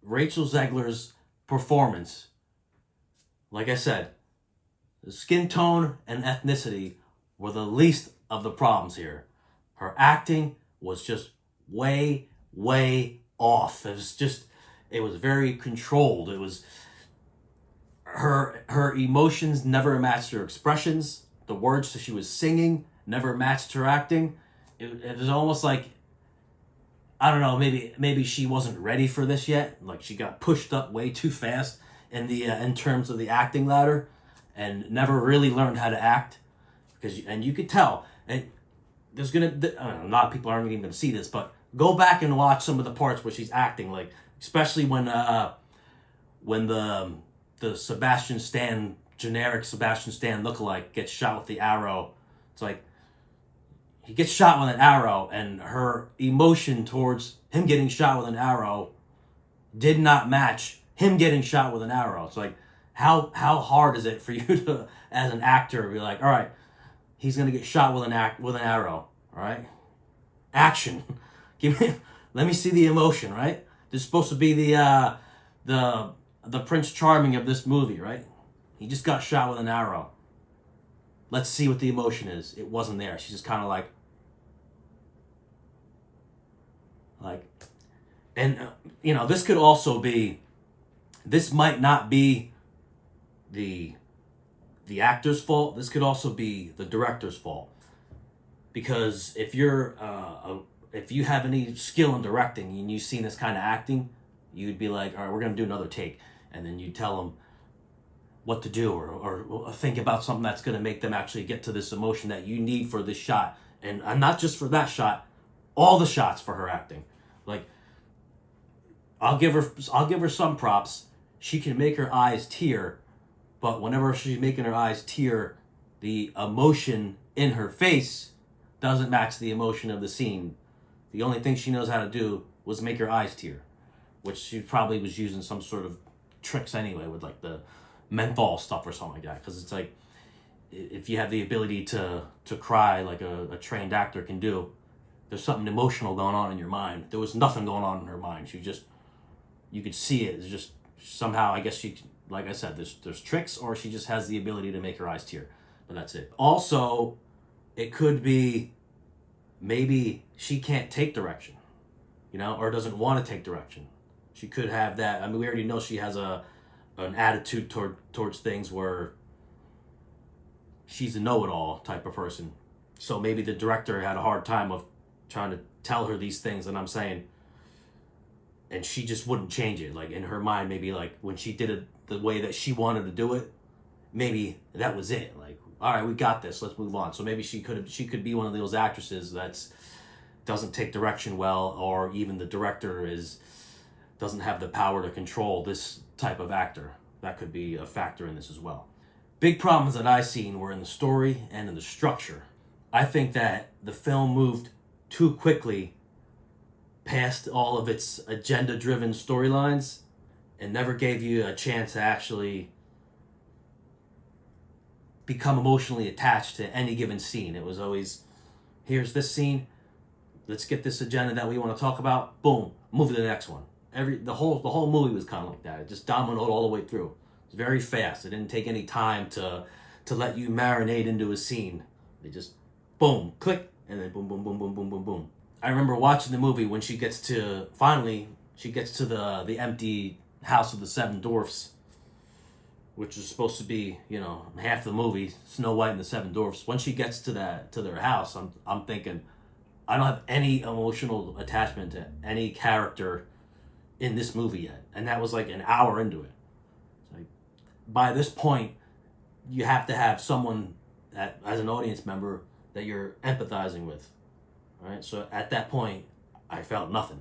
Rachel Zegler's performance, like I said, the skin tone and ethnicity were the least of the problems here. Her acting was just way, way off. It was very controlled. It was her emotions never matched her expressions. The words that she was singing never matched her acting. It was almost like, I don't know, maybe she wasn't ready for this yet. Like she got pushed up way too fast in terms of the acting ladder, and never really learned how to act. And you could tell. And there's I don't know, a lot of people aren't even going to see this, but go back and watch some of the parts where she's acting, like especially when the Sebastian Stan, generic Sebastian Stan lookalike gets shot with the arrow. It's like he gets shot with an arrow, and her emotion towards him getting shot with an arrow did not match him getting shot with an arrow. It's like, how hard is it for you to, as an actor, be like, all right, he's gonna get shot with an arrow, all right? Action, let me see the emotion, right? This is supposed to be the Prince Charming of this movie, right? He just got shot with an arrow. Let's see what the emotion is. It wasn't there. She's just kind of like, and this could also be, this might not be the actor's fault. This could also be the director's fault, because if you have any skill in directing and you've seen this kind of acting, you'd be like, all right, we're gonna do another take, and then you tell them what to do, or think about something that's going to make them actually get to this emotion that you need for this shot, and not just for that shot, all the shots for her acting. Like, I'll give her some props. She can make her eyes tear, but whenever she's making her eyes tear, the emotion in her face doesn't match the emotion of the scene. The only thing she knows how to do was make her eyes tear, which she probably was using some sort of tricks anyway with like the menthol stuff or something like that, because it's like, if you have the ability to cry like a trained actor can do, there's something emotional going on in your mind. There was nothing going on in her mind. You could see it. It's just somehow, I guess she, like I said, there's tricks, or she just has the ability to make her eyes tear, but that's it. Also, it could be maybe she can't take direction, or doesn't want to take direction. She could have that. I mean, we already know she has an attitude towards things where she's a know-it-all type of person. So maybe the director had a hard time of trying to tell her these things that I'm saying, and she just wouldn't change it. Like, in her mind, maybe like when she did it the way that she wanted to do it, maybe that was it. Like, all right, we got this, let's move on. So maybe she could be one of those actresses that's doesn't take direction well, or even the director doesn't have the power to control this type of actor. That could be a factor in this as well. Big problems that I seen were in the story and in the structure. I think that the film moved too quickly past all of its agenda-driven storylines and never gave you a chance to actually become emotionally attached to any given scene. It was always, here's this scene, let's get this agenda that we want to talk about, boom, move to the next one. The whole movie was kind of like that. It just dominoed all the way through. It was very fast. It didn't take any time to let you marinate into a scene. They just boom, click, and then boom, boom, boom, boom, boom, boom, boom. I remember watching the movie when she gets to the empty house of the seven dwarfs, which is supposed to be, half the movie, Snow White and the Seven Dwarfs. When she gets to their house, I'm thinking, I don't have any emotional attachment to any character in this movie yet, and that was like an hour into it. Like, by this point, you have to have someone that, as an audience member, that you're empathizing with. All right, so at that point, I felt nothing.